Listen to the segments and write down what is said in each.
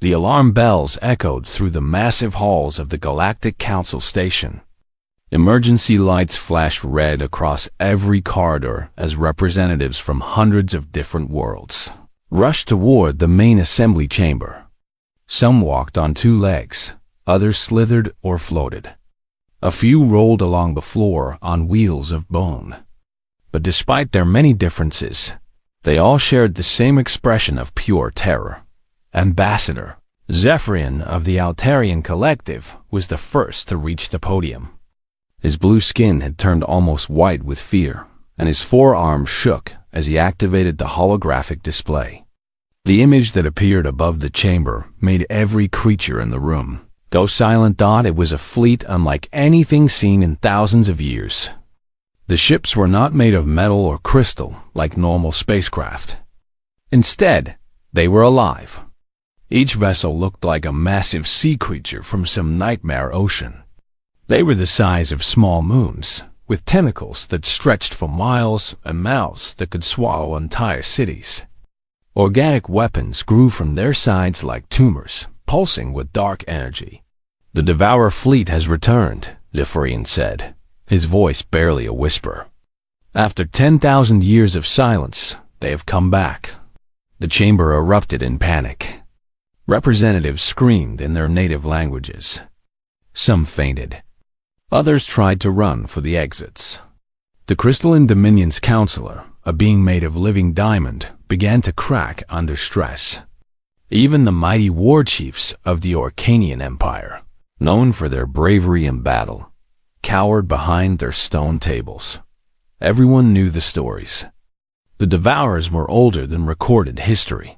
The alarm bells echoed through the massive halls of the Galactic Council station. Emergency lights flashed red across every corridor as representatives from hundreds of different worlds rushed toward the main assembly chamber. Some walked on two legs, others slithered or floated. A few rolled along the floor on wheels of bone. But despite their many differences, they all shared the same expression of pure terror. Ambassador Zephyrian of the Altarian Collective was the first to reach the podium. His blue skin had turned almost white with fear, and his forearm shook as he activated the holographic display. The image that appeared above the chamber made every creature in the room go silent. It was a fleet unlike anything seen in thousands of years. The ships were not made of metal or crystal like normal spacecraft. Instead, they were alive. Each vessel looked like a massive sea creature from some nightmare ocean. They were the size of small moons, with tentacles that stretched for miles and mouths that could swallow entire cities. Organic weapons grew from their sides like tumors, pulsing with dark energy. "The Devourer fleet has returned," Zephyrian said, his voice barely a whisper. "After 10,000 years of silence, they have come back." The chamber erupted in panic. Representatives screamed in their native languages. Some fainted. Others tried to run for the exits. The Crystalline Dominion's counselor, a being made of living diamond, began to crack under stress. Even the mighty war chiefs of the Orcanian Empire, known for their bravery in battle, cowered behind their stone tables. Everyone knew the stories. The Devourers were older than recorded history.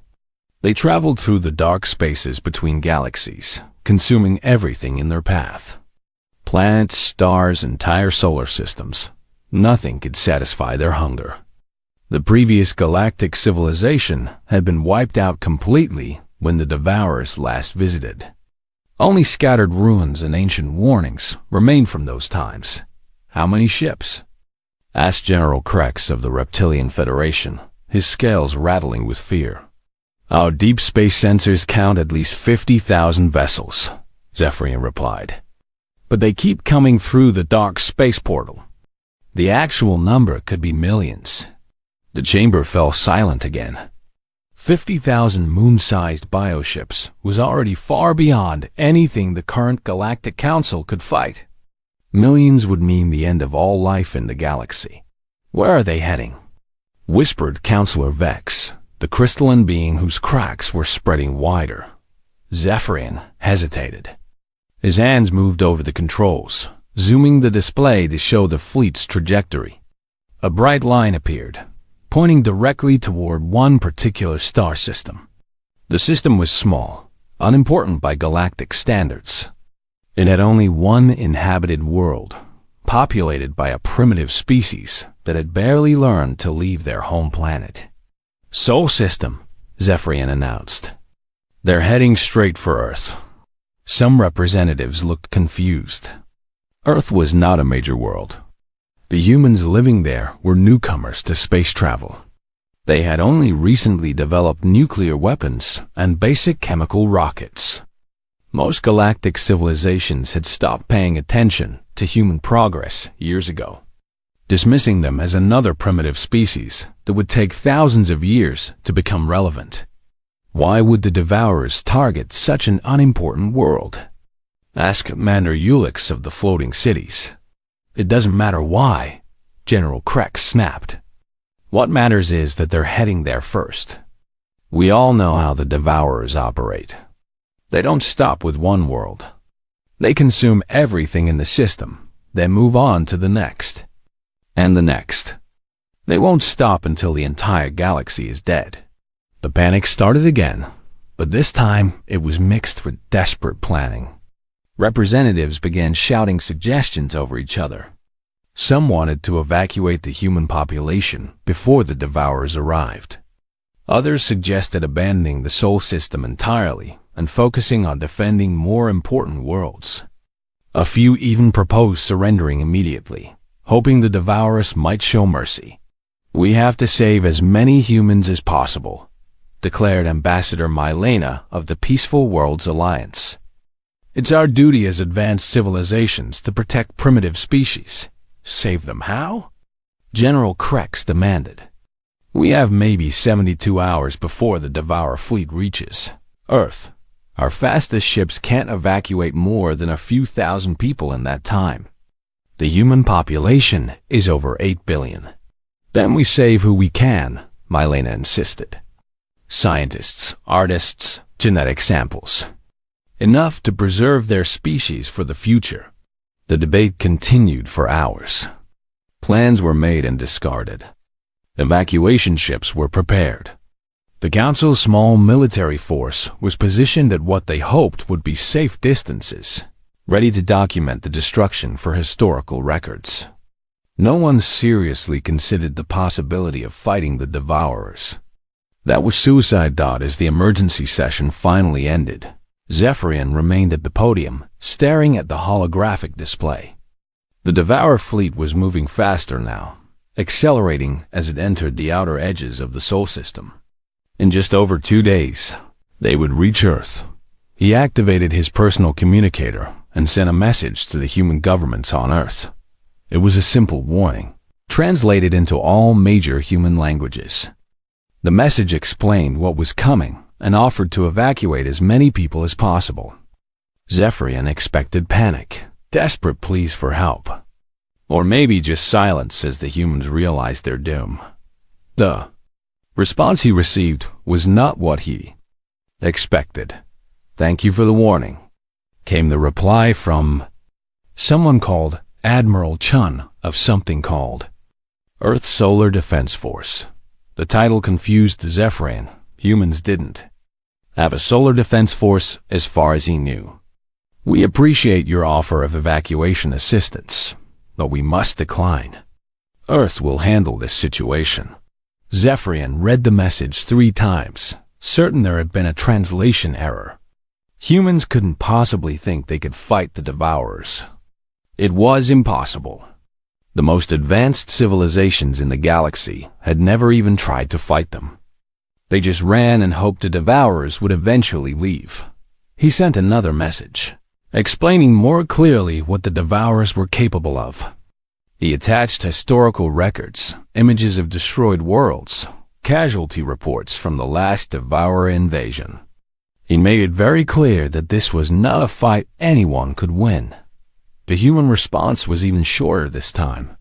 They traveled through the dark spaces between galaxies, consuming everything in their path. Planets, stars, entire solar systems. Nothing could satisfy their hunger. The previous galactic civilization had been wiped out completely when the Devourers last visited. Only scattered ruins and ancient warnings remained from those times. "How many ships?" asked General Krex of the Reptilian Federation, his scales rattling with fear. "Our deep space sensors count at least 50,000 vessels," Zephyrian replied. "But they keep coming through the dark space portal. The actual number could be millions." The chamber fell silent again. 50,000 moon-sized bioships was already far beyond anything the current Galactic Council could fight. Millions would mean the end of all life in the galaxy. "Where are they heading?" whispered Counselor Vex, the crystalline being whose cracks were spreading wider. Zephyrian hesitated. His hands moved over the controls, zooming the display to show the fleet's trajectory. A bright line appeared, pointing directly toward one particular star system. The system was small, unimportant by galactic standards. It had only one inhabited world, populated by a primitive species that had barely learned to leave their home planet. "Sol system," Zephyrian announced. "They're heading straight for Earth." Some representatives looked confused. Earth was not a major world. The humans living there were newcomers to space travel. They had only recently developed nuclear weapons and basic chemical rockets. Most galactic civilizations had stopped paying attention to human progress years ago, dismissing them as another primitive species that would take thousands of years to become relevant. Why would the Devourers target such an unimportant world? Ask Commander Ulix of the Floating Cities. "It doesn't matter why," General Krex snapped. "What matters is that they're heading there first. We all know how the Devourers operate. They don't stop with one world. They consume everything in the system, then move on to the next. And the next. They won't stop until the entire galaxy is dead." The panic started again, but this time it was mixed with desperate planning. Representatives began shouting suggestions over each other. Some wanted to evacuate the human population before the Devourers arrived. Others suggested abandoning the Sol system entirely and focusing on defending more important worlds. A few even proposed surrendering immediately, hoping the Devourers might show mercy. "We have to save as many humans as possible," declared Ambassador Milena of the Peaceful Worlds Alliance. It's our duty as advanced civilizations to protect primitive species. Save them how? General Krex demanded. We have maybe 72 hours before the Devourer fleet reaches Earth. Our fastest ships can't evacuate more than a few thousand people in that time. The human population is over 8 billion. Then we save who we can, Milena insisted. Scientists, artists, genetic samples. Enough to preserve their species for the future. The debate continued for hours. Plans were made and discarded. Evacuation ships were prepared. The Council's small military force was positioned at what they hoped would be safe distances, ready to document the destruction for historical records. No one seriously considered the possibility of fighting the Devourers. That was suicide. As the emergency session finally ended, Zephyrian remained at the podium, staring at the holographic display. The Devourer fleet was moving faster now, accelerating as it entered the outer edges of the Sol system. In just over 2 days, they would reach Earth. He activated his personal communicator and sent a message to the human governments on Earth. It was a simple warning, translated into all major human languages. The message explained what was coming and offered to evacuate as many people as possible. Zephyrian expected panic, desperate pleas for help. Or maybe just silence as the humans realized their doom. The response he received was not what he expected. "Thank you for the warning," came the reply from someone called Admiral Chun of something called Earth Solar Defense Force. The title confused Zephyrian. Humans didn't have a solar defense force as far as he knew. "We appreciate your offer of evacuation assistance, but we must decline. Earth will handle this situation." Zephyrian read the message 3 times, certain there had been a translation error. Humans couldn't possibly think they could fight the Devourers. It was impossible. The most advanced civilizations in the galaxy had never even tried to fight them. They just ran and hoped the Devourers would eventually leave. He sent another message, explaining more clearly what the Devourers were capable of. He attached historical records, images of destroyed worlds, casualty reports from the last Devourer invasion. He made it very clear that this was not a fight anyone could win. The human response was even shorter this time.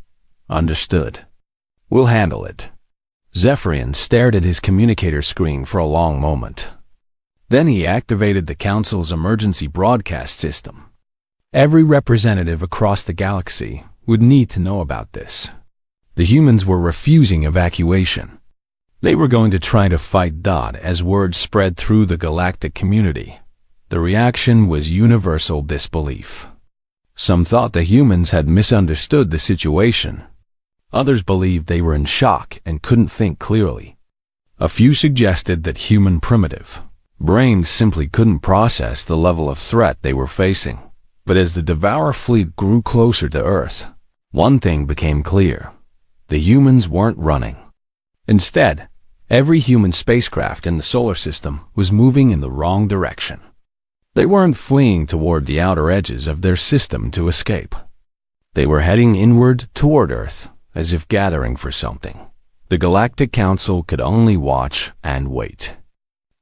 "Understood. We'll handle it." Zephyrian stared at his communicator screen for a long moment. Then he activated the Council's emergency broadcast system. Every representative across the galaxy would need to know about this. The humans were refusing evacuation. They were going to try to fight Dodd as word spread through the galactic community. The reaction was universal disbelief. Some thought the humans had misunderstood the situation. Others believed they were in shock and couldn't think clearly. A few suggested that human primitive brains simply couldn't process the level of threat they were facing. But as the Devourer fleet grew closer to Earth, one thing became clear. The humans weren't running. Instead, every human spacecraft in the solar system was moving in the wrong direction. They weren't fleeing toward the outer edges of their system to escape. They were heading inward toward Earth, as if gathering for something. The Galactic Council could only watch and wait.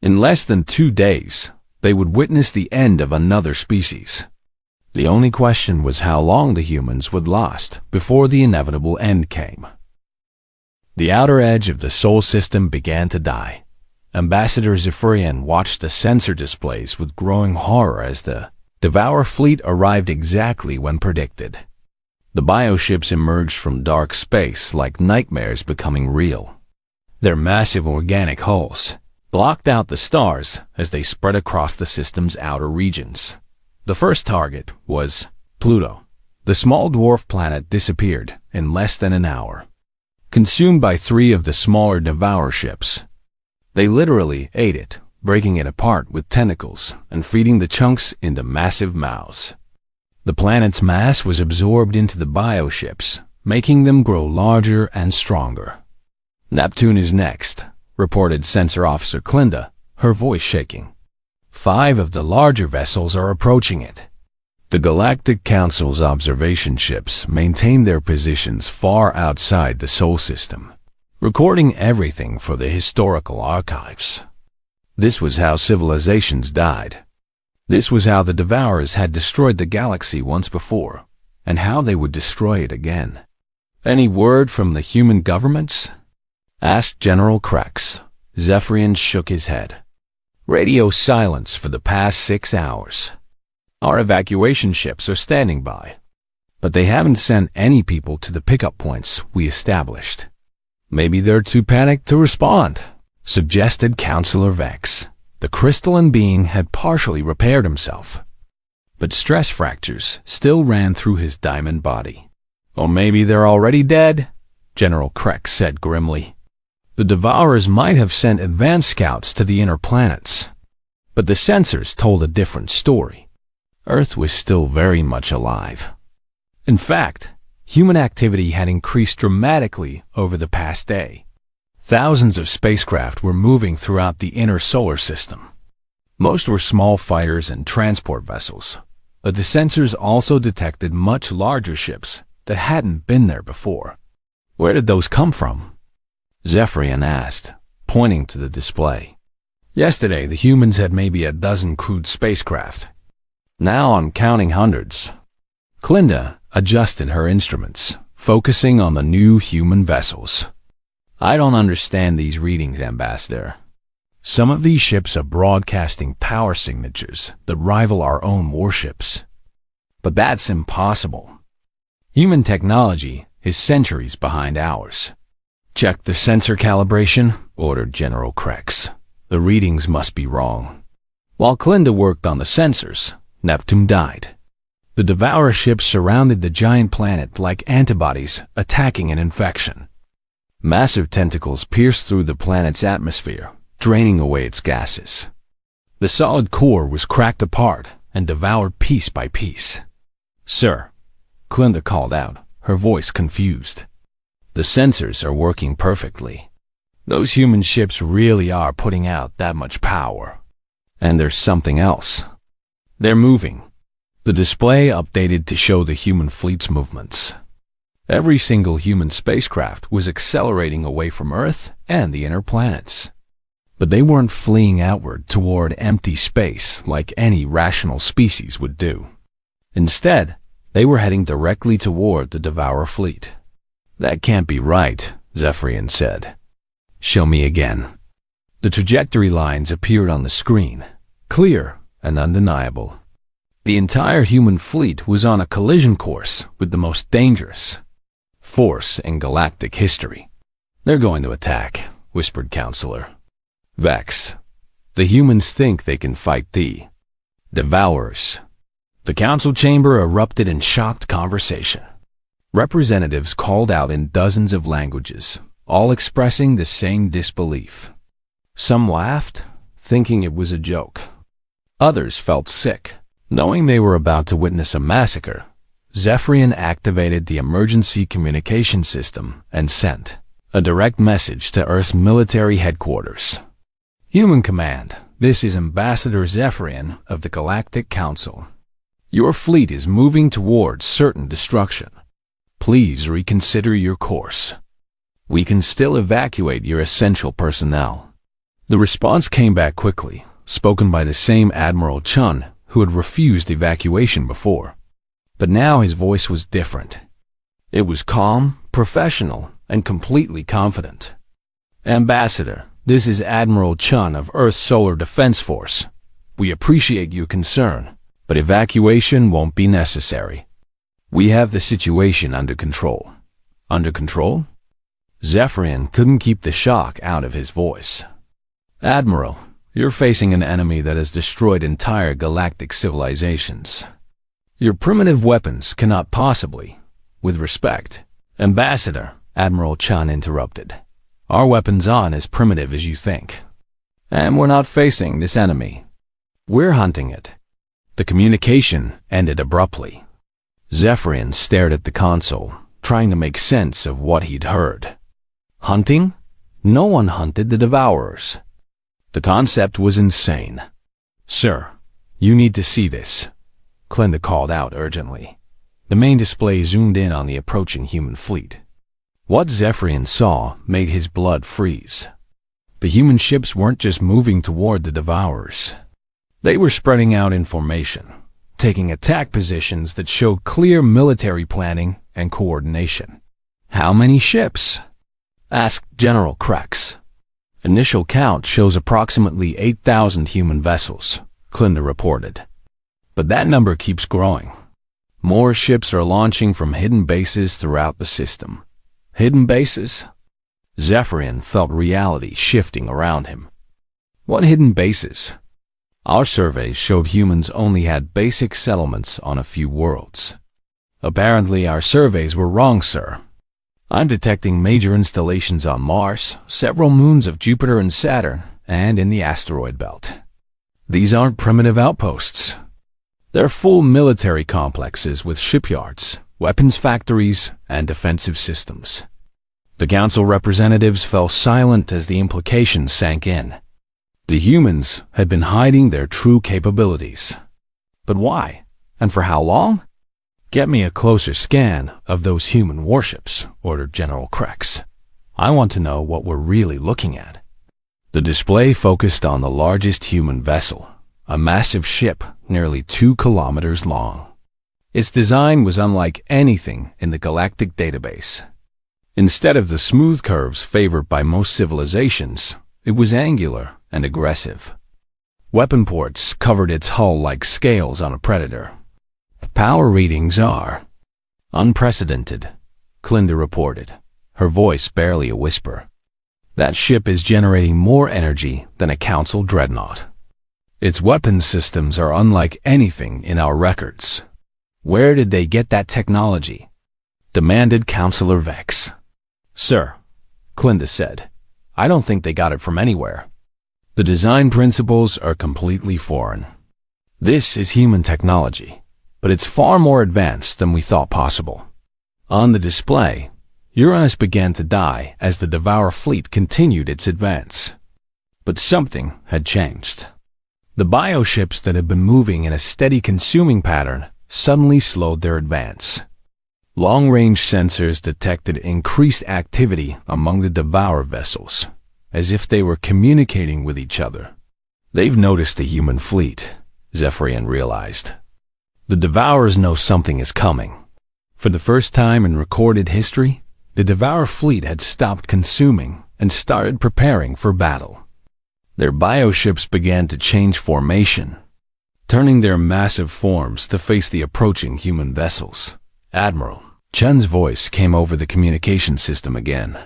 In less than 2 days, they would witness the end of another species. The only question was how long the humans would last before the inevitable end came. The outer edge of the Sol system began to die. Ambassador Zephyrian watched the sensor displays with growing horror as the Devourer fleet arrived exactly when predicted. The bioships emerged from dark space like nightmares becoming real. Their massive organic hulls blocked out the stars as they spread across the system's outer regions. The first target was Pluto. The small dwarf planet disappeared in less than an hour, consumed by 3 of the smaller Devourer ships. They literally ate it, breaking it apart with tentacles and feeding the chunks into massive mouths. The planet's mass was absorbed into the bioships, making them grow larger and stronger. Neptune is next, reported Sensor Officer Clinda, her voice shaking. 5 of the larger vessels are approaching it. The Galactic Council's observation ships maintain their positions far outside the Sol system, recording everything for the historical archives. This was how civilizations died. This was how the Devourers had destroyed the galaxy once before, and how they would destroy it again. Any word from the human governments? Asked General Krex. Zephyrian shook his head. Radio silence for the past 6 hours. Our evacuation ships are standing by, but they haven't sent any people to the pickup points we established. Maybe they're too panicked to respond, suggested Counselor Vex. The crystalline being had partially repaired himself, but stress fractures still ran through his diamond body. Or maybe they're already dead, General Krex said grimly. The Devourers might have sent advance scouts to the inner planets, but the sensors told a different story. Earth was still very much alive. In fact, human activity had increased dramatically over the past day. Thousands of spacecraft were moving throughout the inner solar system. Most were small fighters and transport vessels, but the sensors also detected much larger ships that hadn't been there before. Where did those come from? Zephyrian asked, pointing to the display. Yesterday, the humans had maybe a dozen crewed spacecraft. Now I'm counting hundreds. Clinda adjusted her instruments, focusing on the new human vessels. I don't understand these readings, Ambassador. Some of these ships are broadcasting power signatures that rival our own warships. But that's impossible. Human technology is centuries behind ours. Check the sensor calibration, ordered General Krex. The readings must be wrong. While Clinda worked on the sensors, Neptune died. The Devourer ships surrounded the giant planet like antibodies attacking an infection. Massive tentacles pierced through the planet's atmosphere, draining away its gases. The solid core was cracked apart and devoured piece by piece. Sir, Clinda called out, her voice confused. The sensors are working perfectly. Those human ships really are putting out that much power. And there's something else. They're moving. The display updated to show the human fleet's movements. Every single human spacecraft was accelerating away from Earth and the inner planets. But they weren't fleeing outward toward empty space like any rational species would do. Instead, they were heading directly toward the Devourer fleet. That can't be right, Zephyrian said. Show me again. The trajectory lines appeared on the screen, clear and undeniable. The entire human fleet was on a collision course with the most dangerous force in galactic history. They're going to attack, whispered Counselor Vex. The humans think they can fight the Devourers. The council chamber erupted in shocked conversation. Representatives called out in dozens of languages, all expressing the same disbelief. Some laughed, thinking it was a joke. Others felt sick, knowing they were about to witness a massacre. Zephyrian activated the emergency communication system and sent a direct message to Earth's military headquarters. Human Command, this is Ambassador Zephyrian of the Galactic Council. Your fleet is moving towards certain destruction. Please reconsider your course. We can still evacuate your essential personnel. The response came back quickly, spoken by the same Admiral Chun who had refused evacuation before. But now his voice was different. It was calm, professional, and completely confident. Ambassador, this is Admiral Chun of Earth's Solar Defense Force. We appreciate your concern, but evacuation won't be necessary. We have the situation under control. Under control? Zephyrian couldn't keep the shock out of his voice. Admiral, you're facing an enemy that has destroyed entire galactic civilizations. Your primitive weapons cannot possibly, with respect. Ambassador, Admiral Chun interrupted. Our weapons aren't as primitive as you think. And we're not facing this enemy. We're hunting it. The communication ended abruptly. Zephyrian stared at the console, trying to make sense of what he'd heard. Hunting? No one hunted the Devourers. The concept was insane. "Sir, you need to see this," Clinda called out urgently. The main display zoomed in on the approaching human fleet. What Zephyrian saw made his blood freeze. The human ships weren't just moving toward the Devourers. They were spreading out in formation, taking attack positions that showed clear military planning and coordination. "How many ships?" asked General Krex. "Initial count shows approximately 8,000 human vessels," Clinda reported. "But that number keeps growing. More ships are launching from hidden bases throughout the system." Hidden bases? Zephyrian felt reality shifting around him. What hidden bases? Our surveys showed humans only had basic settlements on a few worlds. Apparently our surveys were wrong, sir. I'm detecting major installations on Mars, several moons of Jupiter and Saturn, and in the asteroid belt. These aren't primitive outposts. They're full military complexes with shipyards, weapons factories, and defensive systems. The council representatives fell silent as the implications sank in. The humans had been hiding their true capabilities. But why? And for how long? "Get me a closer scan of those human warships," ordered General Krex. "I want to know what we're really looking at." The display focused on the largest human vessel, a massive ship nearly 2 kilometers long. Its design was unlike anything in the Galactic database. Instead of the smooth curves favored by most civilizations, it was angular and aggressive. Weapon ports covered its hull like scales on a predator. "Power readings are unprecedented," Clinda reported, her voice barely a whisper. "That ship is generating more energy than a council dreadnought. Its weapons systems are unlike anything in our records." "Where did they get that technology?" demanded Councillor Vex. "Sir," Clinda said, "I don't think they got it from anywhere. The design principles are completely foreign. This is human technology, but it's far more advanced than we thought possible." On the display, Uranus began to die as the Devourer fleet continued its advance. But something had changed. The bioships that had been moving in a steady consuming pattern suddenly slowed their advance. Long-range sensors detected increased activity among the Devourer vessels, as if they were communicating with each other. "They've noticed the human fleet," Zephyrian realized. "The Devourers know something is coming." For the first time in recorded history, the Devourer fleet had stopped consuming and started preparing for battle. Their bioships began to change formation, turning their massive forms to face the approaching human vessels. "Admiral," Chen's voice came over the communication system again.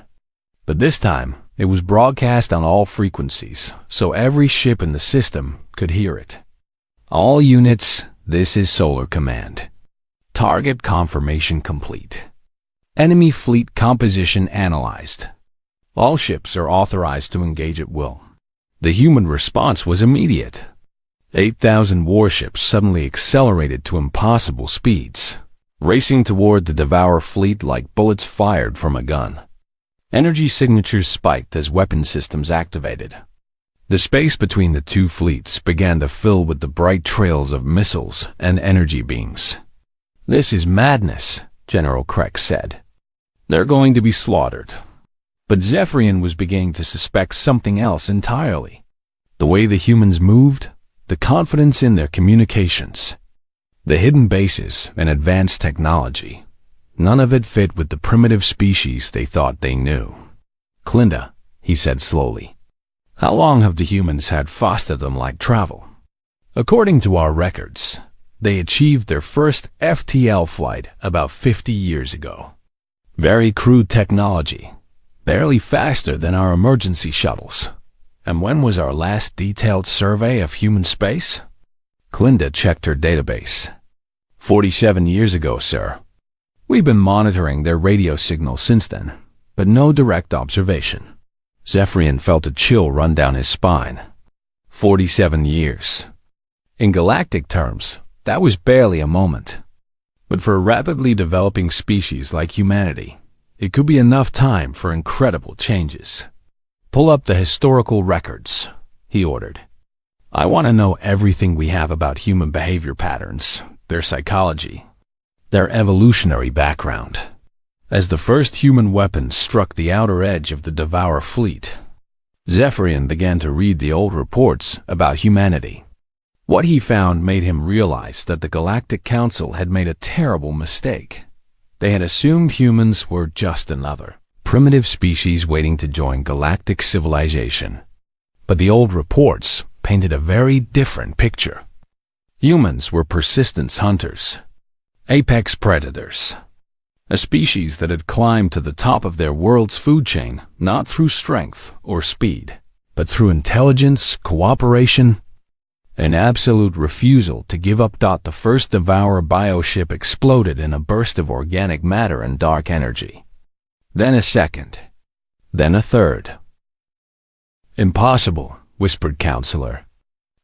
But this time, it was broadcast on all frequencies, so every ship in the system could hear it. "All units, this is Solar Command. Target confirmation complete. Enemy fleet composition analyzed. All ships are authorized to engage at will." The human response was immediate. 8,000 warships suddenly accelerated to impossible speeds, racing toward the Devourer fleet like bullets fired from a gun. Energy signatures spiked as weapon systems activated. The space between the two fleets began to fill with the bright trails of missiles and energy beams. "This is madness," General Krex said. "They're going to be slaughtered." But Zephyrian was beginning to suspect something else entirely. The way the humans moved, the confidence in their communications, the hidden bases and advanced technology. None of it fit with the primitive species they thought they knew. "Clinda," he said slowly, "how long have the humans had faster-than-light travel?" "According to our records, they achieved their first FTL flight about 50 years ago. Very crude technology, barely faster than our emergency shuttles." "And when was our last detailed survey of human space?" Clinda checked her database. 47 years ago, sir. We've been monitoring their radio signals since then, but no direct observation." Zephyrian felt a chill run down his spine. 47 years. In galactic terms, that was barely a moment. But for a rapidly developing species like humanity, it could be enough time for incredible changes. Pull up the historical records, he ordered. I want to know everything we have about human behavior patterns, their psychology, their evolutionary background. As the first human weapons struck the outer edge of the Devourer fleet, Zephyrian began to read the old reports about humanity. What he found made him realize that the Galactic Council had made a terrible mistake. They had assumed humans were just another primitive species waiting to join galactic civilization. But the old reports painted a very different picture. Humans were persistence hunters, apex predators, a species that had climbed to the top of their world's food chain not through strength or speed, but through intelligence, cooperation, an absolute refusal to give up. The first Devourer bioship exploded in a burst of organic matter and dark energy. Then a second. Then a third. Impossible, whispered Counselor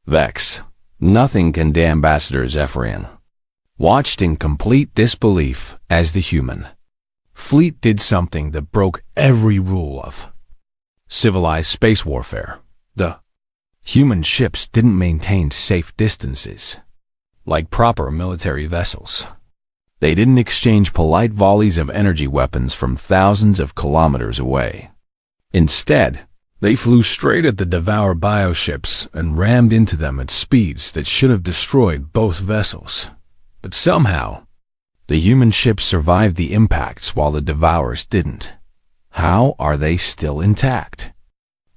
Vex. Nothing can. The Ambassador Zephyrian watched in complete disbelief as the human fleet did something that broke every rule of civilized space warfare. The human ships didn't maintain safe distances like proper military vessels. They didn't exchange polite volleys of energy weapons from thousands of kilometers away. Instead, they flew straight at the Devourer bioships and rammed into them at speeds that should have destroyed both vessels. But somehow, the human ships survived the impacts while the Devourers didn't. How are they still intact?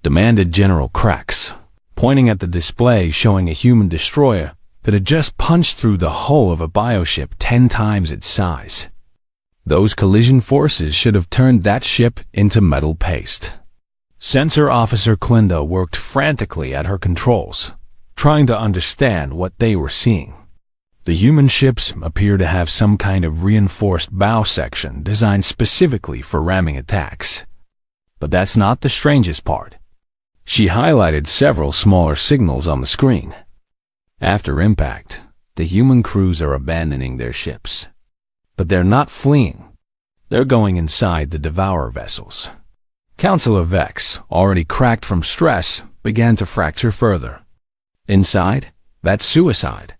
Demanded General Krax, pointing at the display showing a human destroyer that had just punched through the hull of a bioship 10 times its size. Those collision forces should have turned that ship into metal paste. Sensor Officer Clinda worked frantically at her controls, trying to understand what they were seeing. The human ships appear to have some kind of reinforced bow section designed specifically for ramming attacks. But that's not the strangest part. She highlighted several smaller signals on the screen. After impact, the human crews are abandoning their ships. But they're not fleeing. They're going inside the Devourer vessels. Counselor Vex, already cracked from stress, began to fracture further. Inside, that's suicide.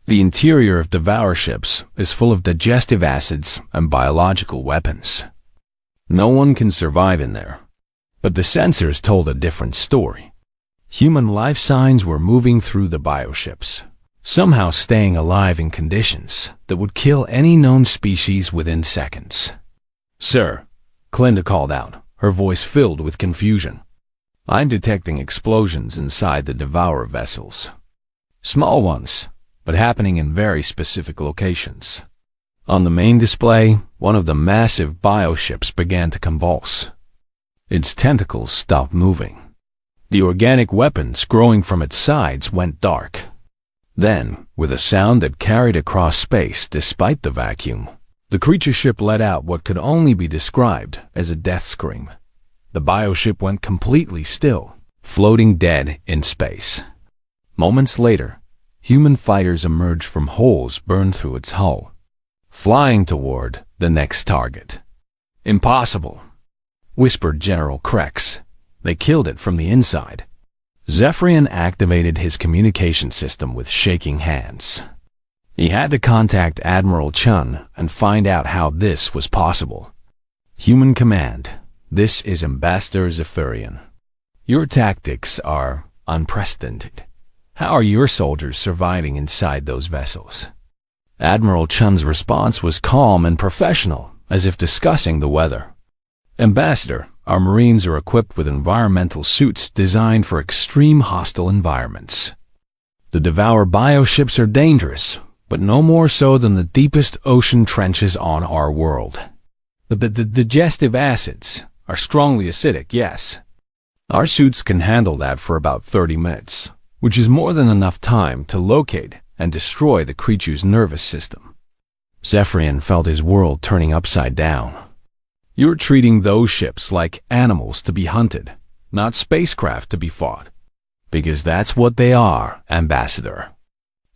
The interior of Devourer ships is full of digestive acids and biological weapons. No one can survive in there. But the sensors told a different story. Human life signs were moving through the bioships, somehow staying alive in conditions that would kill any known species within seconds. Sir, Clinda called out, her voice filled with confusion. I'm detecting explosions inside the Devourer vessels. Small ones, but happening in very specific locations. On the main display, one of the massive bioships began to convulse. Its tentacles stopped moving. The organic weapons growing from its sides went dark. Then, with a sound that carried across space despite the vacuum, the creature ship let out what could only be described as a death scream. The bioship went completely still, floating dead in space. Moments later, human fighters emerged from holes burned through its hull, flying toward the next target. Impossible, whispered General Krax. They killed it from the inside. Zephyrian activated his communication system with shaking hands. He had to contact Admiral Chun and find out how this was possible. Human Command, this is Ambassador Zephyrian. Your tactics are unprecedented. How are your soldiers surviving inside those vessels? Admiral Chun's response was calm and professional, as if discussing the weather. Ambassador, our Marines are equipped with environmental suits designed for extreme hostile environments. The Devourer bioships are dangerous, but no more so than the deepest ocean trenches on our world. The digestive acids are strongly acidic, yes. Our suits can handle that for about 30 minutes, which is more than enough time to locate and destroy the creature's nervous system. Zephyrian felt his world turning upside down. You're treating those ships like animals to be hunted, not spacecraft to be fought. Because that's what they are, Ambassador.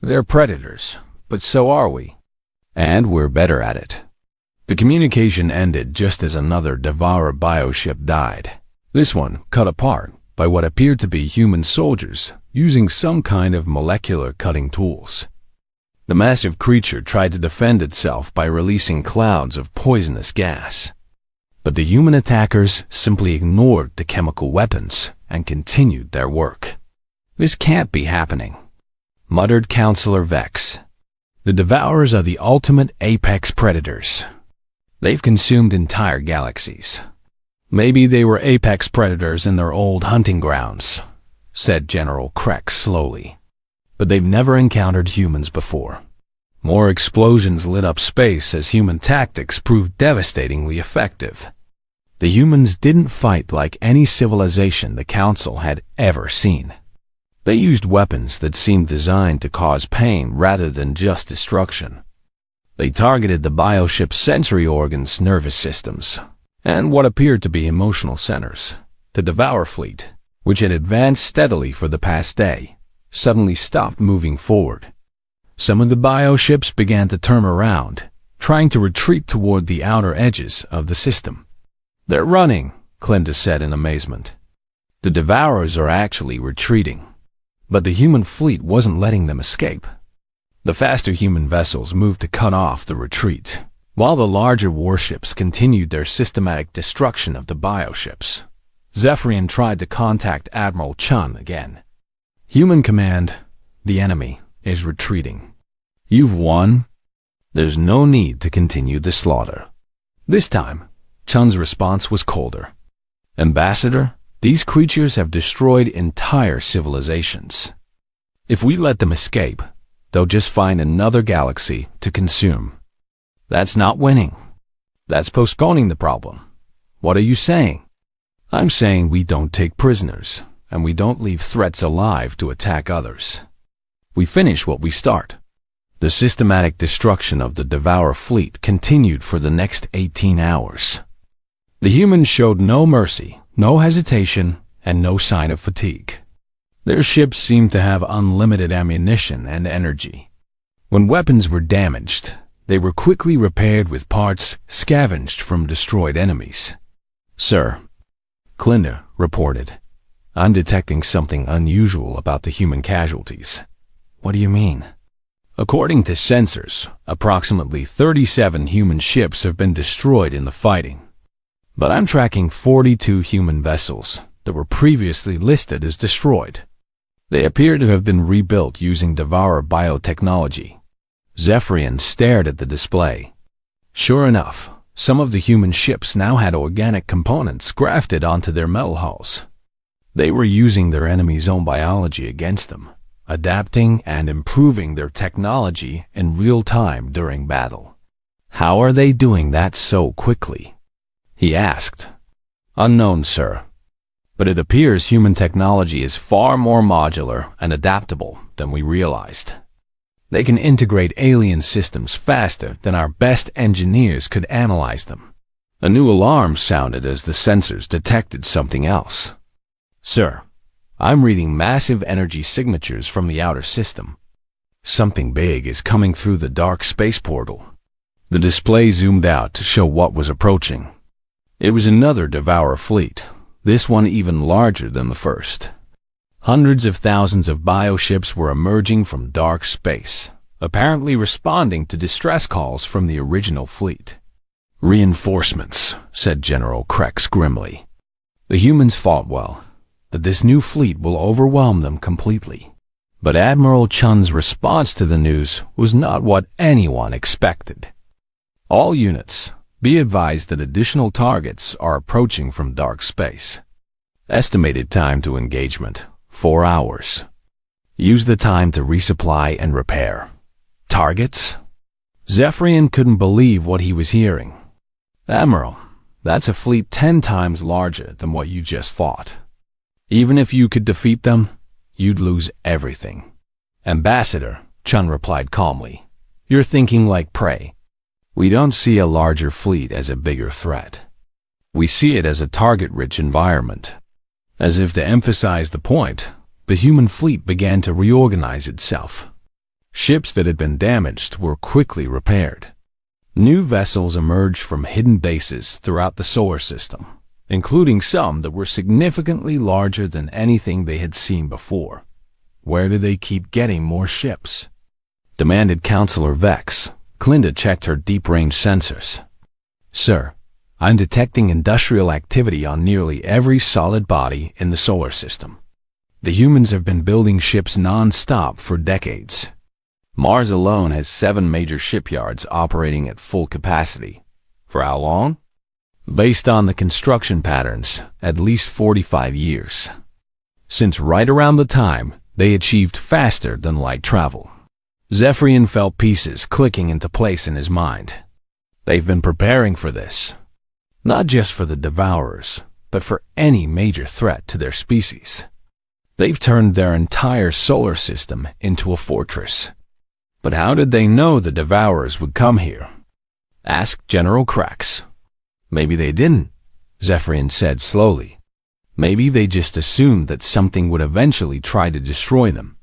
They're predators, but so are we. And we're better at it. The communication ended just as another Devourer bioship died. This one cut apart by what appeared to be human soldiers using some kind of molecular cutting tools. The massive creature tried to defend itself by releasing clouds of poisonous gas. But the human attackers simply ignored the chemical weapons and continued their work. "This can't be happening," muttered Counselor Vex. "The Devourers are the ultimate apex predators. They've consumed entire galaxies." "Maybe they were apex predators in their old hunting grounds," said General Krex slowly. "But they've never encountered humans before." More explosions lit up space as human tactics proved devastatingly effective. The humans didn't fight like any civilization the Council had ever seen. They used weapons that seemed designed to cause pain rather than just destruction. They targeted the bioship's sensory organs, nervous systems, and what appeared to be emotional centers. The Devourer fleet, which had advanced steadily for the past day, suddenly stopped moving forward. Some of the bioships began to turn around, trying to retreat toward the outer edges of the system. "They're running," Clinda said in amazement. "The Devourers are actually retreating." But the human fleet wasn't letting them escape. The faster human vessels moved to cut off the retreat, while the larger warships continued their systematic destruction of the bioships. Zephyrian tried to contact Admiral Chun again. "Human Command, the enemy is retreating. You've won. There's no need to continue the slaughter." This time, Chun's response was colder. "Ambassador, these creatures have destroyed entire civilizations. If we let them escape, they'll just find another galaxy to consume. That's not winning. That's postponing the problem. What are you saying?" "I'm saying we don't take prisoners, and we don't leave threats alive to attack others. We finish what we start." The systematic destruction of the Devourer fleet continued for the next 18 hours. The humans showed no mercy, no hesitation, and no sign of fatigue. Their ships seemed to have unlimited ammunition and energy. When weapons were damaged, they were quickly repaired with parts scavenged from destroyed enemies. "Sir," Clinda reported, "I'm detecting something unusual about the human casualties." "What do you mean?" "According to sensors, approximately 37 human ships have been destroyed in the fighting. But I'm tracking 42 human vessels that were previously listed as destroyed. They appear to have been rebuilt using Devourer biotechnology." Zephyrian stared at the display. Sure enough, some of the human ships now had organic components grafted onto their metal hulls. They were using their enemy's own biology against them, adapting and improving their technology in real time during battle. "How are they doing that so quickly?" he asked. "Unknown, sir. But it appears human technology is far more modular and adaptable than we realized. They can integrate alien systems faster than our best engineers could analyze them." A new alarm sounded as the sensors detected something else. "Sir, I'm reading massive energy signatures from the outer system. Something big is coming through the dark space portal." The display zoomed out to show what was approaching. It was another Devourer fleet, this one even larger than the first. Hundreds of thousands of bioships were emerging from dark space, apparently responding to distress calls from the original fleet. "Reinforcements," said General Krex grimly. "The humans fought well, but this new fleet will overwhelm them completely." But Admiral Chun's response to the news was not what anyone expected. "All units, be advised that additional targets are approaching from dark space. Estimated time to engagement, 4 hours. Use the time to resupply and repair." "Targets?" Zephyrian couldn't believe what he was hearing. "Admiral, that's a fleet 10 times larger than what you just fought. Even if you could defeat them, you'd lose everything." "Ambassador," Chun replied calmly, "you're thinking like prey. We don't see a larger fleet as a bigger threat. We see it as a target-rich environment." As if to emphasize the point, the human fleet began to reorganize itself. Ships that had been damaged were quickly repaired. New vessels emerged from hidden bases throughout the solar system, including some that were significantly larger than anything they had seen before. Where do they keep getting more ships? Demanded Counselor Vex. Clinda checked her deep-range sensors. Sir, I'm detecting industrial activity on nearly every solid body in the solar system. The humans have been building ships non-stop for decades. Mars alone has 7 major shipyards operating at full capacity. For how long? Based on the construction patterns, at least 45 years. Since right around the time they achieved faster than light travel. Zephyrian felt pieces clicking into place in his mind. They've been preparing for this. Not just for the Devourers, but for any major threat to their species. They've turned their entire solar system into a fortress. But how did they know the Devourers would come here? Asked General Krax. Maybe they didn't, Zephyrian said slowly. Maybe they just assumed that something would eventually try to destroy them.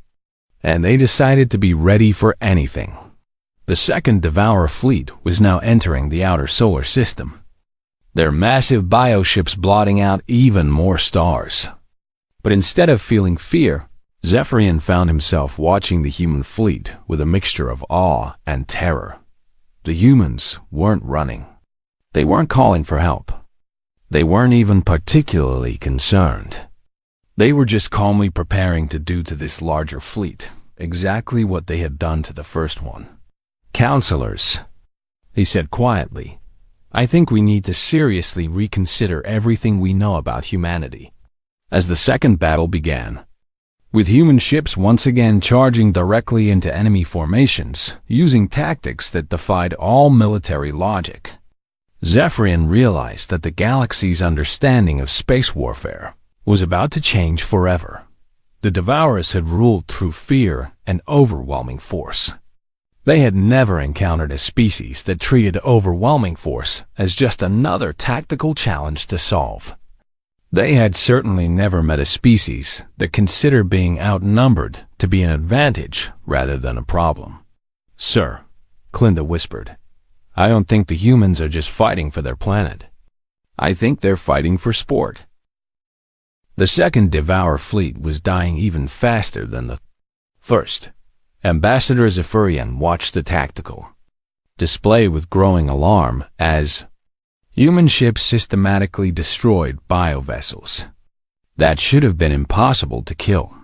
And they decided to be ready for anything. The second Devourer fleet was now entering the outer solar system. Their massive bioships blotting out even more stars. But instead of feeling fear, Zephyrian found himself watching the human fleet with a mixture of awe and terror. The humans weren't running. They weren't calling for help. They weren't even particularly concerned. They were just calmly preparing to do to this larger fleet exactly what they had done to the first one. Counselors, he said quietly, I think we need to seriously reconsider everything we know about humanity. As the second battle began, with human ships once again charging directly into enemy formations, using tactics that defied all military logic, Zephyrian realized that the galaxy's understanding of space warfare was about to change forever. The Devourers had ruled through fear and overwhelming force. They had never encountered a species that treated overwhelming force as just another tactical challenge to solve. They had certainly never met a species that considered being outnumbered to be an advantage rather than a problem. Sir, Clinda whispered, I don't think the humans are just fighting for their planet. I think they're fighting for sport. The second Devourer fleet was dying even faster than the first. Ambassador Zephyrian watched the tactical display with growing alarm as human ships systematically destroyed biovessels. That should have been impossible to kill.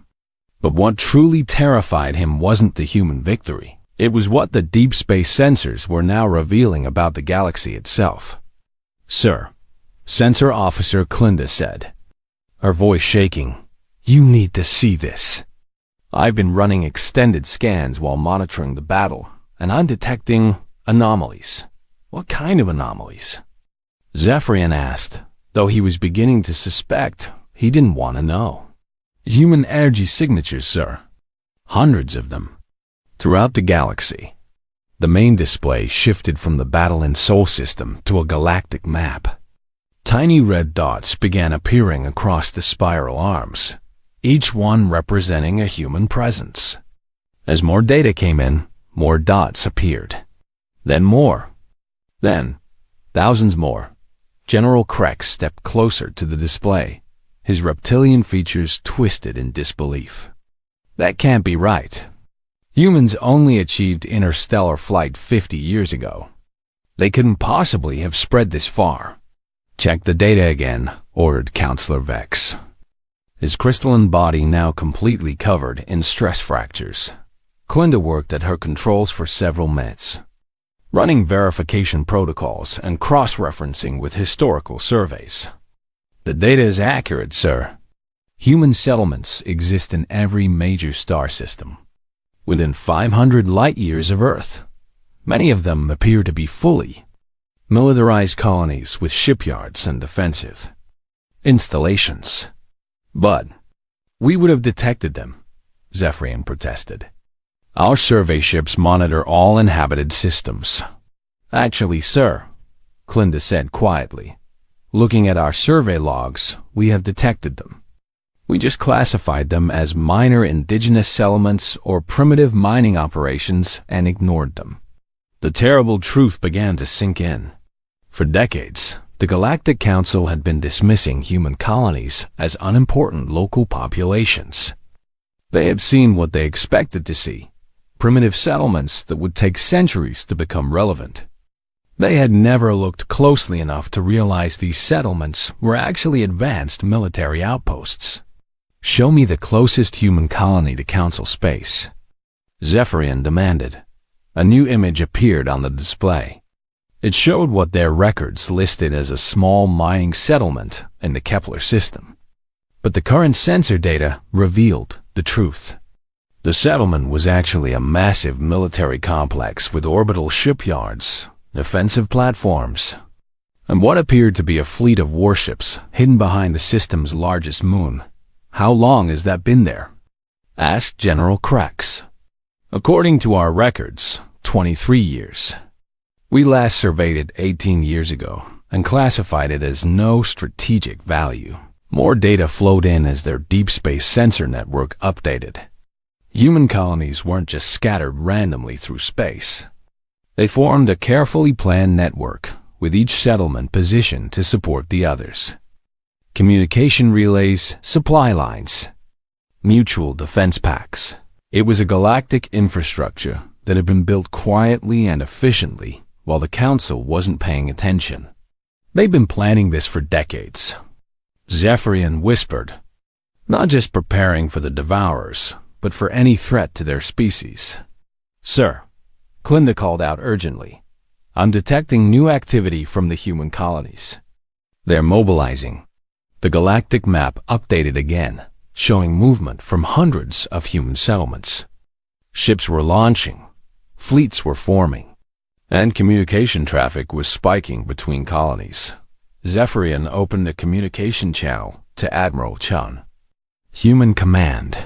But what truly terrified him wasn't the human victory. It was what the deep space sensors were now revealing about the galaxy itself. Sir, Sensor Officer Clinda said, her voice shaking, you need to see this. I've been running extended scans while monitoring the battle, and I'm detecting anomalies. What kind of anomalies? Zephyrian asked, though he was beginning to suspect he didn't want to know. Human energy signatures, sir. Hundreds of them. Throughout the galaxy. The main display shifted from the Battle and Sol system to a galactic map. Tiny red dots began appearing across the spiral arms, each one representing a human presence. As more data came in, more dots appeared. Then more. Then, thousands more. General Krax stepped closer to the display, his reptilian features twisted in disbelief. That can't be right. Humans only achieved interstellar flight 50 years ago. They couldn't possibly have spread this far. Check the data again, ordered Counselor Vex. His crystalline body now completely covered in stress fractures. Clinda worked at her controls for several minutes, running verification protocols and cross-referencing with historical surveys. The data is accurate, sir. Human settlements exist in every major star system, within 500 light-years of Earth. Many of them appear to be fully militarized colonies with shipyards and defensive installations. But we would have detected them, Zephyrian protested. Our survey ships monitor all inhabited systems. Actually, sir, Clinda said quietly, looking at our survey logs, we have detected them. We just classified them as minor indigenous settlements or primitive mining operations and ignored them. The terrible truth began to sink in. For decades, The Galactic Council had been dismissing human colonies as unimportant local populations. They had seen what they expected to see: primitive settlements that would take centuries to become relevant. They had never looked closely enough to realize these settlements were actually advanced military outposts. "Show me the closest human colony to Council space," Zephyrian demanded. A new image appeared on the display. It showed what their records listed as a small mining settlement in the Kepler system. But the current sensor data revealed the truth. The settlement was actually a massive military complex with orbital shipyards, defensive platforms, and what appeared to be a fleet of warships hidden behind the system's largest moon. "How long has that been there?" asked General Krex. "According to our records, 23 years. We last surveyed it 18 years ago and classified it as no strategic value." More data flowed in as their deep space sensor network updated. Human colonies weren't just scattered randomly through space. They formed a carefully planned network, with each settlement positioned to support the others. Communication relays, supply lines, mutual defense pacts. It was a galactic infrastructure that had been built quietly and efficiently while the Council wasn't paying attention. "They've been planning this for decades," Zephyrian whispered. "Not just preparing for the Devourers, but for any threat to their species." "Sir," Clinda called out urgently, "I'm detecting new activity from the human colonies. They're mobilizing." The galactic map updated again, showing movement from hundreds of human settlements. Ships were launching, fleets were forming, and communication traffic was spiking between colonies. Zephyrian opened a communication channel to Admiral Chun. "Human Command.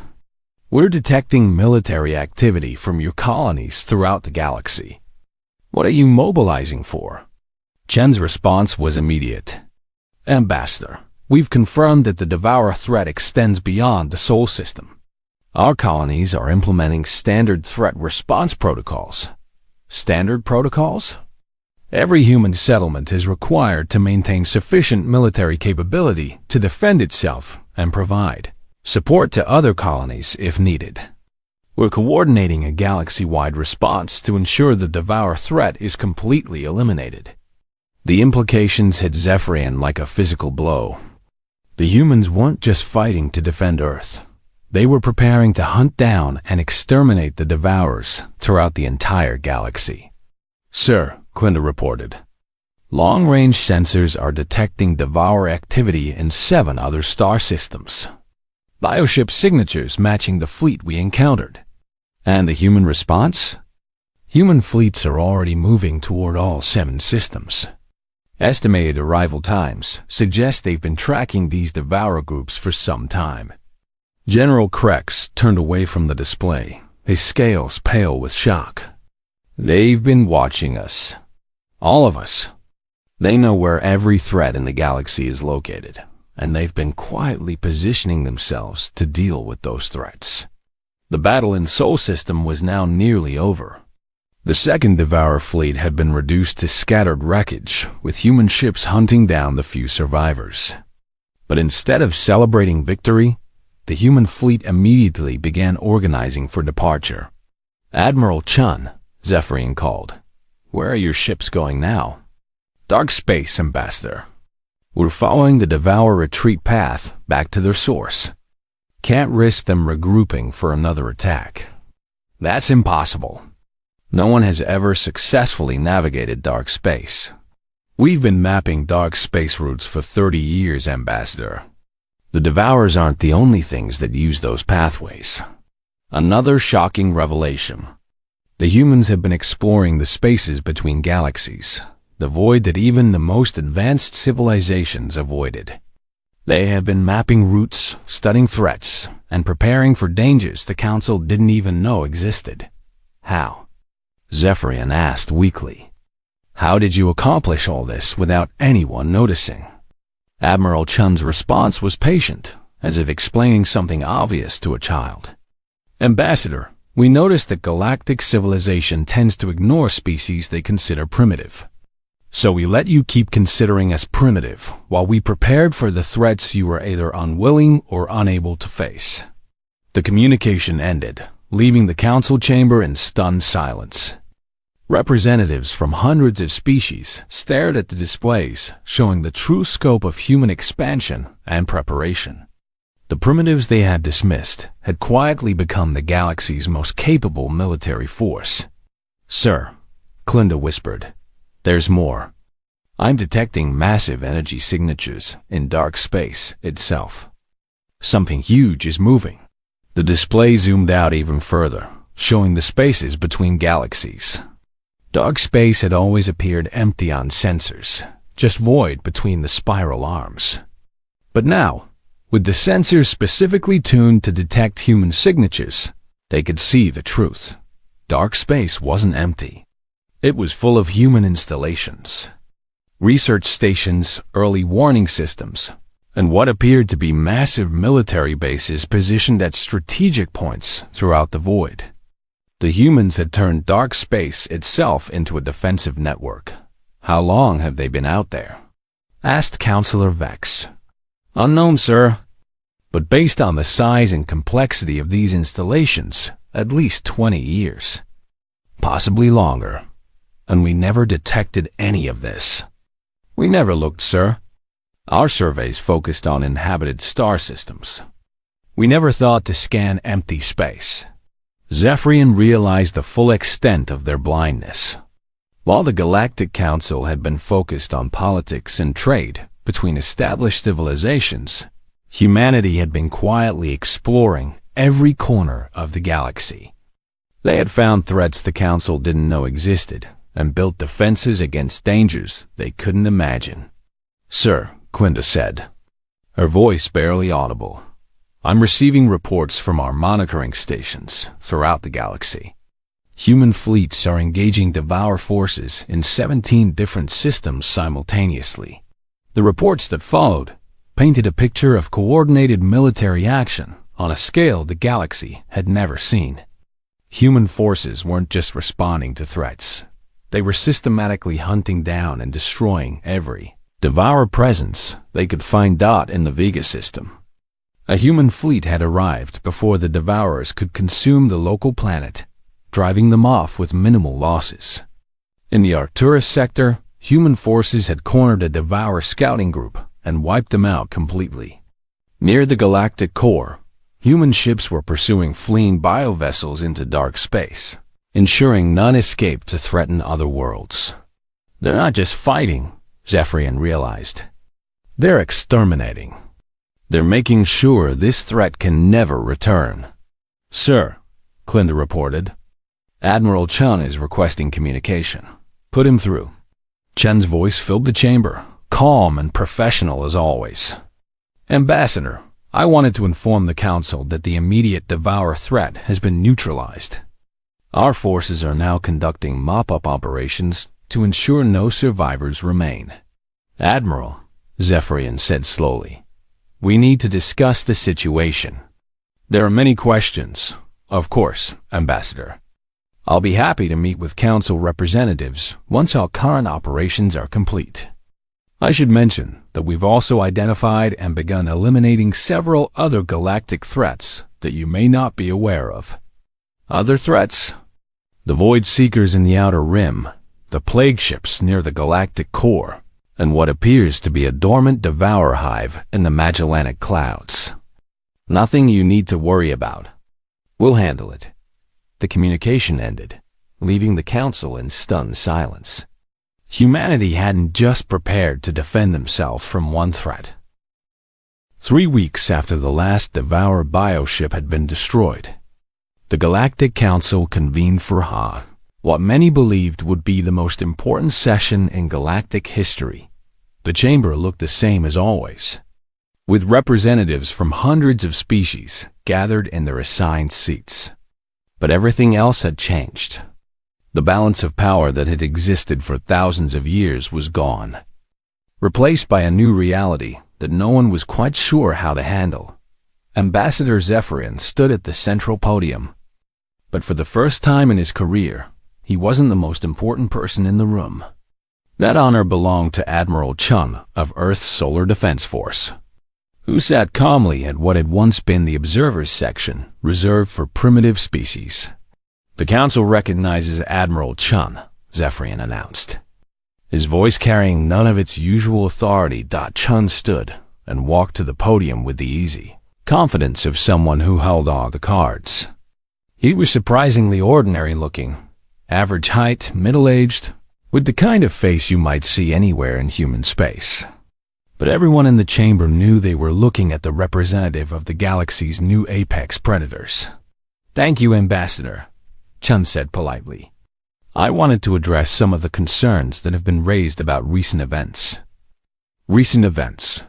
We're detecting military activity from your colonies throughout the galaxy. What are you mobilizing for?" Chen's response was immediate. "Ambassador, we've confirmed that the Devourer threat extends beyond the Sol system. Our colonies are implementing standard threat response protocols." "Standard protocols?" "Every human settlement is required to maintain sufficient military capability to defend itself and provide support to other colonies if needed. We're coordinating a galaxy-wide response to ensure the Devourer threat is completely eliminated." The implications hit Zephyrian like a physical blow. The humans weren't just fighting to defend Earth. They were preparing to hunt down and exterminate the Devourers throughout the entire galaxy. "Sir," Clinda reported, "long-range sensors are detecting Devourer activity in 7 other star systems. Bioship signatures matching the fleet we encountered." "And the human response?" "Human fleets are already moving toward all 7 systems. Estimated arrival times suggest they've been tracking these Devourer groups for some time." General Krex turned away from the display, his scales pale with shock. "They've been watching us. All of us. They know where every threat in the galaxy is located, and they've been quietly positioning themselves to deal with those threats." The battle in Sol System was now nearly over. The second Devourer fleet had been reduced to scattered wreckage, with human ships hunting down the few survivors. But instead of celebrating victory, the human fleet immediately began organizing for departure. "Admiral Chun," Zephyrian called, "where are your ships going now?" "Dark space, Ambassador. We're following the Devourer retreat path back to their source. Can't risk them regrouping for another attack." "That's impossible. No one has ever successfully navigated dark space. We've been mapping dark space routes for 30 years, Ambassador. The Devourers aren't the only things that use those pathways." Another shocking revelation. The humans have been exploring the spaces between galaxies, the void that even the most advanced civilizations avoided. They have been mapping routes, studying threats, and preparing for dangers the Council didn't even know existed. "How?" Zephyrian asked weakly. "How did you accomplish all this without anyone noticing?" Admiral Chun's response was patient, as if explaining something obvious to a child. "Ambassador, we noticed that galactic civilization tends to ignore species they consider primitive. So we let you keep considering us primitive, while we prepared for the threats you were either unwilling or unable to face. The communication ended, leaving the council chamber in stunned silence. Representatives from hundreds of species stared at the displays, showing the true scope of human expansion and preparation. The primitives they had dismissed had quietly become the galaxy's most capable military force. "Sir," Clinda whispered, "there's more. I'm detecting massive energy signatures in dark space itself. Something huge is moving." The display zoomed out even further, showing the spaces between galaxies. Dark space had always appeared empty on sensors, just void between the spiral arms. But now, with the sensors specifically tuned to detect human signatures, they could see the truth. Dark space wasn't empty. It was full of human installations, research stations, early warning systems, and what appeared to be massive military bases positioned at strategic points throughout the void. The humans had turned dark space itself into a defensive network. "How long have they been out there?" asked Counselor Vex. "Unknown, sir. But based on the size and complexity of these installations, at least 20 years. Possibly longer. And we never detected any of this." "We never looked, sir. Our surveys focused on inhabited star systems. We never thought to scan empty space." Zephyrian realized the full extent of their blindness. While the Galactic Council had been focused on politics and trade between established civilizations, humanity had been quietly exploring every corner of the galaxy. They had found threats the Council didn't know existed, and built defenses against dangers they couldn't imagine. "Sir," Clinda said, her voice barely audible, "I'm receiving reports from our monitoring stations throughout the galaxy. Human fleets are engaging Devour forces in 17 different systems simultaneously." The reports that followed painted a picture of coordinated military action on a scale the galaxy had never seen. Human forces weren't just responding to threats. They were systematically hunting down and destroying every Devour presence they could find in the Vega system. A human fleet had arrived before the Devourers could consume the local planet, driving them off with minimal losses. In the Arcturus sector, human forces had cornered a Devourer scouting group and wiped them out completely. Near the galactic core, human ships were pursuing fleeing biovessels into dark space, ensuring none escaped to threaten other worlds. "They're not just fighting," Zephyrian realized. "They're exterminating. They're making sure this threat can never return." "Sir," Clinda reported, "Admiral Chun is requesting communication. Put him through." Chen's voice filled the chamber, calm and professional as always. "Ambassador, I wanted to inform the Council that the immediate Devourer threat has been neutralized. Our forces are now conducting mop-up operations to ensure no survivors remain." "Admiral," Zephyrian said slowly, "we need to discuss the situation." "There are many questions." "Of course, Ambassador. I'll be happy to meet with Council representatives once our current operations are complete. I should mention that we've also identified and begun eliminating several other galactic threats that you may not be aware of." "Other threats?" "The Void Seekers in the Outer Rim, the plague ships near the galactic core, and what appears to be a dormant Devourer hive in the Magellanic Clouds. Nothing you need to worry about. We'll handle it." The communication ended, leaving the Council in stunned silence. Humanity hadn't just prepared to defend themselves from one threat. 3 weeks after the last Devourer bioship had been destroyed, the Galactic Council convened for what many believed would be the most important session in galactic history. The chamber looked the same as always, with representatives from hundreds of species gathered in their assigned seats. But everything else had changed. The balance of power that had existed for thousands of years was gone, replaced by a new reality that no one was quite sure how to handle. Ambassador Zephyrian stood at the central podium. But for the first time in his career, he wasn't the most important person in the room. That honor belonged to Admiral Chun of Earth's Solar Defense Force, who sat calmly at what had once been the Observers section, reserved for primitive species. "The Council recognizes Admiral Chun," Zephyrian announced, his voice carrying none of its usual authority. Chun stood and walked to the podium with the easy confidence of someone who held all the cards. He was surprisingly ordinary-looking, average height, middle-aged, with the kind of face you might see anywhere in human space. But everyone in the chamber knew they were looking at the representative of the galaxy's new apex predators. "Thank you, Ambassador," Chun said politely. "I wanted to address some of the concerns that have been raised about recent events." Recent events.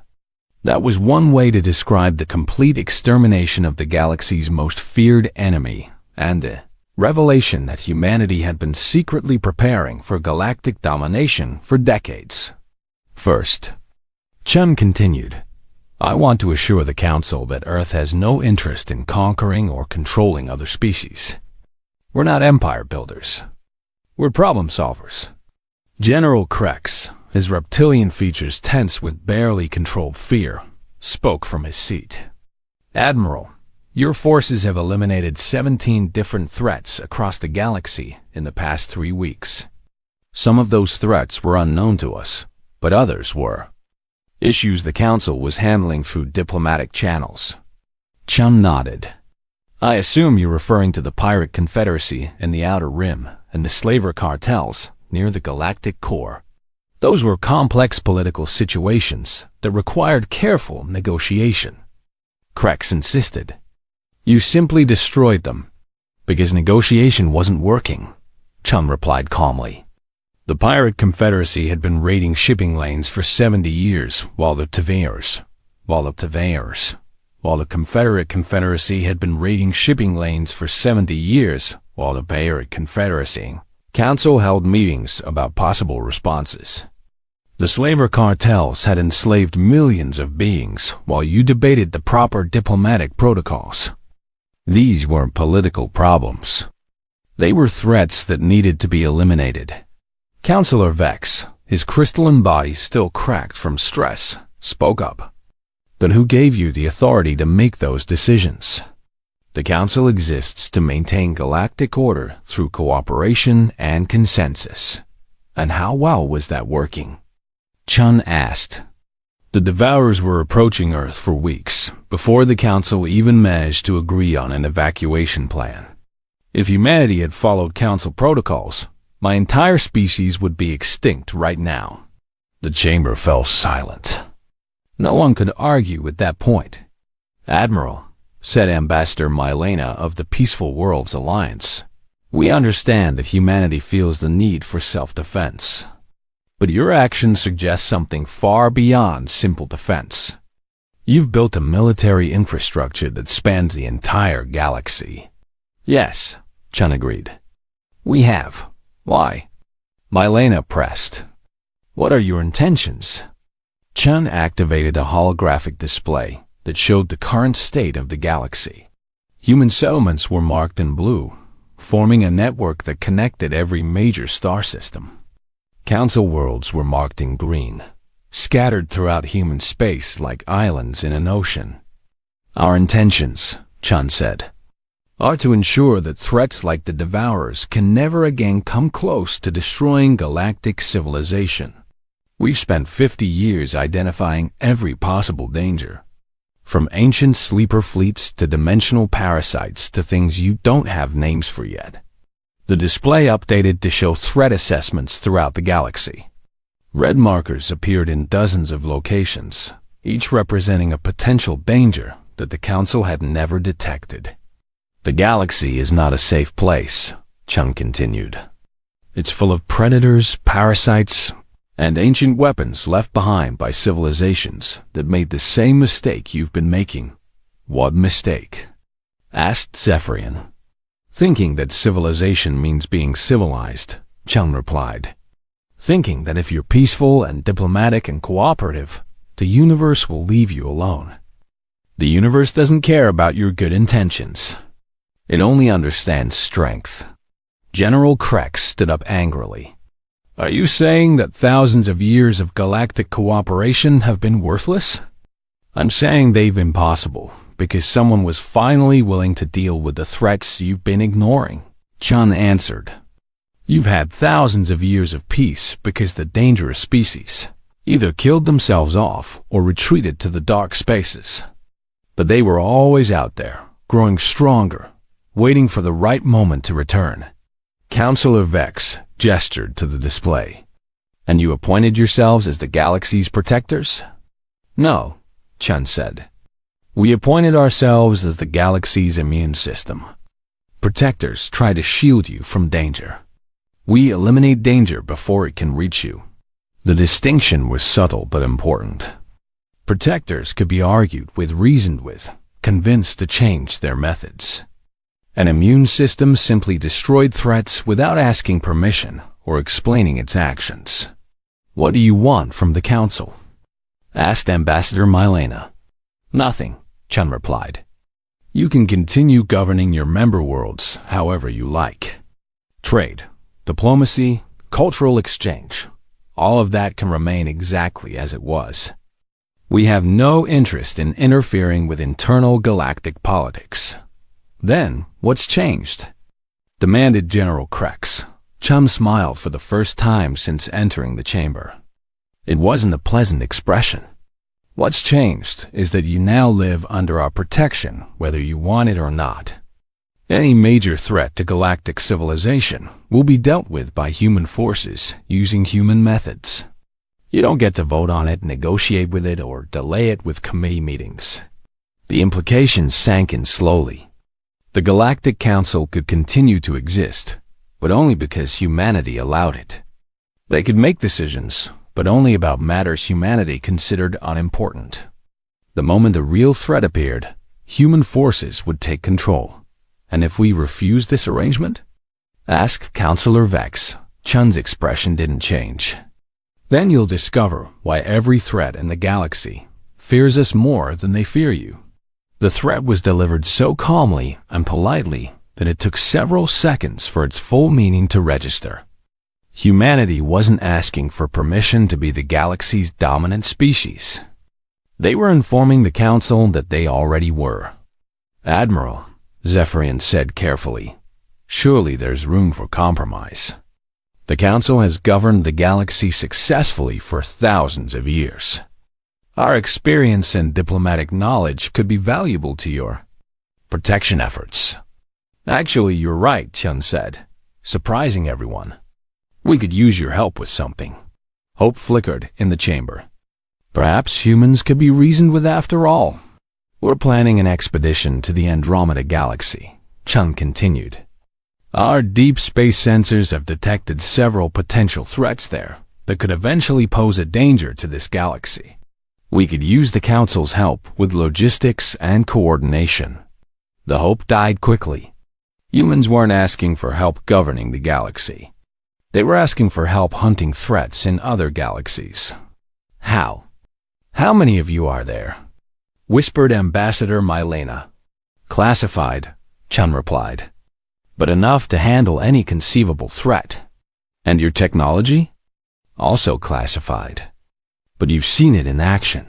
That was one way to describe the complete extermination of the galaxy's most feared enemy, and the revelation that humanity had been secretly preparing for galactic domination for decades. First, Chun continued, "I want to assure the Council that Earth has no interest in conquering or controlling other species. We're not empire builders. We're problem solvers." General Krex, his reptilian features tense with barely controlled fear, spoke from his seat. "Admiral, your forces have eliminated 17 different threats across the galaxy in the past 3 weeks. Some of those threats were unknown to us, but others were issues the Council was handling through diplomatic channels." Chun nodded. "I assume you're referring to the Pirate Confederacy in the Outer Rim and the slaver cartels near the galactic core. Those were complex political situations that required careful negotiation." Krex insisted. "You simply destroyed them because negotiation wasn't working," Chun replied calmly. "The Pirate Confederacy had been raiding shipping lanes for 70 years while the Confederate Confederacy had been raiding shipping lanes for 70 years while the Pirate Confederacy Council held meetings about possible responses. The slaver cartels had enslaved millions of beings while you debated the proper diplomatic protocols. These weren't political problems. They were threats that needed to be eliminated." Councillor Vex, his crystalline body still cracked from stress, spoke up. "But who gave you the authority to make those decisions?" "The Council exists to maintain galactic order through cooperation and consensus." "And how well was that working?" Chun asked. "The Devourers were approaching Earth for weeks before the Council even managed to agree on an evacuation plan. If humanity had followed Council protocols, my entire species would be extinct right now." The chamber fell silent. No one could argue at that point. "Admiral," said Ambassador Mylena of the Peaceful Worlds Alliance, "we understand that humanity feels the need for self-defense. But your actions suggest something far beyond simple defense. You've built a military infrastructure that spans the entire galaxy." "Yes," Chun agreed. "We have. Why?" Mylena pressed. "What are your intentions?" Chun activated a holographic display that showed the current state of the galaxy. Human settlements were marked in blue, forming a network that connected every major star system. Council worlds were marked in green, scattered throughout human space like islands in an ocean. "Our intentions," Chun said, "are to ensure that threats like the Devourers can never again come close to destroying galactic civilization. We've spent 50 years identifying every possible danger, from ancient sleeper fleets to dimensional parasites to things you don't have names for yet." The display updated to show threat assessments throughout the galaxy. Red markers appeared in dozens of locations, each representing a potential danger that the Council had never detected. "The galaxy is not a safe place," Chun continued. "It's full of predators, parasites, and ancient weapons left behind by civilizations that made the same mistake you've been making." "What mistake?" asked Zephyrian. "Thinking that civilization means being civilized," Chun replied. "Thinking that if you're peaceful and diplomatic and cooperative, the universe will leave you alone. The universe doesn't care about your good intentions. It only understands strength." General Krex stood up angrily. Are you saying that thousands of years of galactic cooperation have been worthless? I'm saying they've been possible because someone was finally willing to deal with the threats you've been ignoring, Chun answered. You've had thousands of years of peace because the dangerous species either killed themselves off or retreated to the dark spaces. But they were always out there, growing stronger, waiting for the right moment to return. Counselor Vex gestured to the display. And you appointed yourselves as the galaxy's protectors? No, Chun said. We appointed ourselves as the galaxy's immune system. Protectors try to shield you from danger. We eliminate danger before it can reach you. The distinction was subtle but important. Protectors could be argued with, reasoned with, convinced to change their methods. An immune system simply destroyed threats without asking permission or explaining its actions. What do you want from the Council? Asked Ambassador Milena. Nothing, Chun replied. You can continue governing your member worlds however you like. Trade, diplomacy, cultural exchange, all of that can remain exactly as it was. We have no interest in interfering with internal galactic politics. Then, what's changed? Demanded General Krex. Chum smiled for the first time since entering the chamber. It wasn't a pleasant expression. What's changed is that you now live under our protection, whether you want it or not. Any major threat to galactic civilization will be dealt with by human forces using human methods. You don't get to vote on it, negotiate with it, or delay it with committee meetings. The implications sank in slowly. The Galactic Council could continue to exist, but only because humanity allowed it. They could make decisions, but only about matters humanity considered unimportant. The moment a real threat appeared, human forces would take control. And if we refuse this arrangement? Asked Counselor Vex. Chun's expression didn't change. Then you'll discover why every threat in the galaxy fears us more than they fear you. The threat was delivered so calmly and politely that it took several seconds for its full meaning to register. Humanity wasn't asking for permission to be the galaxy's dominant species. They were informing the Council that they already were. Admiral, Zephyrian said carefully, surely there's room for compromise. The Council has governed the galaxy successfully for thousands of years. Our experience and diplomatic knowledge could be valuable to your protection efforts. Actually, you're right, Chun said, surprising everyone. We could use your help with something. Hope flickered in the chamber. Perhaps humans could be reasoned with after all. We're planning an expedition to the Andromeda Galaxy, Chun continued. Our deep space sensors have detected several potential threats there that could eventually pose a danger to this galaxy. We could use the Council's help with logistics and coordination. The hope died quickly. Humans weren't asking for help governing the galaxy. They were asking for help hunting threats in other galaxies. How? How many of you are there? Whispered Ambassador Milena. Classified, Chun replied. But enough to handle any conceivable threat. And your technology? Also classified. But you've seen it in action.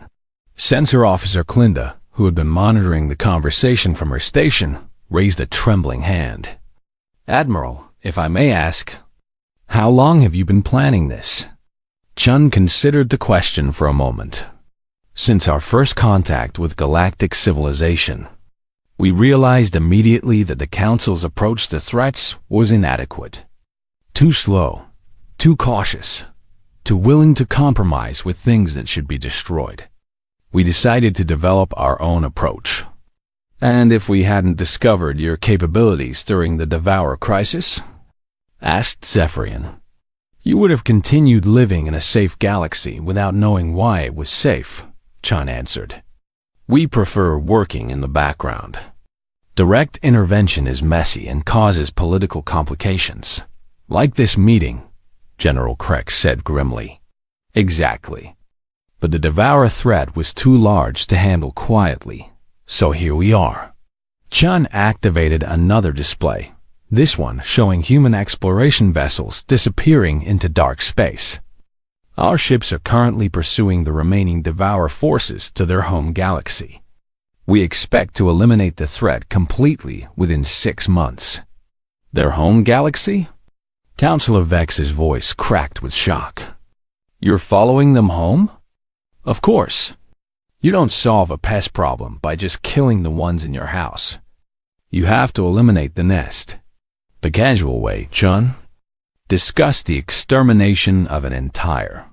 Sensor Officer Clinda, who had been monitoring the conversation from her station, raised a trembling hand. Admiral, if I may ask, how long have you been planning this? Chun considered the question for a moment. Since our first contact with galactic civilization, we realized immediately that the Council's approach to threats was inadequate. Too slow, too cautious, too willing to compromise with things that should be destroyed. We decided to develop our own approach. And if we hadn't discovered your capabilities during the Devourer crisis? Asked Zephyrian. You would have continued living in a safe galaxy without knowing why it was safe, Chun answered. We prefer working in the background. Direct intervention is messy and causes political complications. Like this meeting, General Krex said grimly. Exactly. But the Devourer threat was too large to handle quietly, so here we are. Chun activated another display, This one showing human exploration vessels disappearing into dark space. Our ships are currently pursuing the remaining Devourer forces to their home galaxy. We expect to eliminate the threat completely within 6 months. Their home galaxy? Counselor Vex's voice cracked with shock. You're following them home? Of course. You don't solve a pest problem by just killing the ones in your house. You have to eliminate the nest. The casual way, Chun. Discuss the extermination of an entire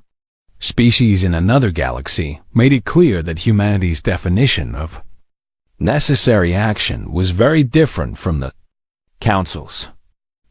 species in another galaxy made it clear that humanity's definition of necessary action was very different from the Council's.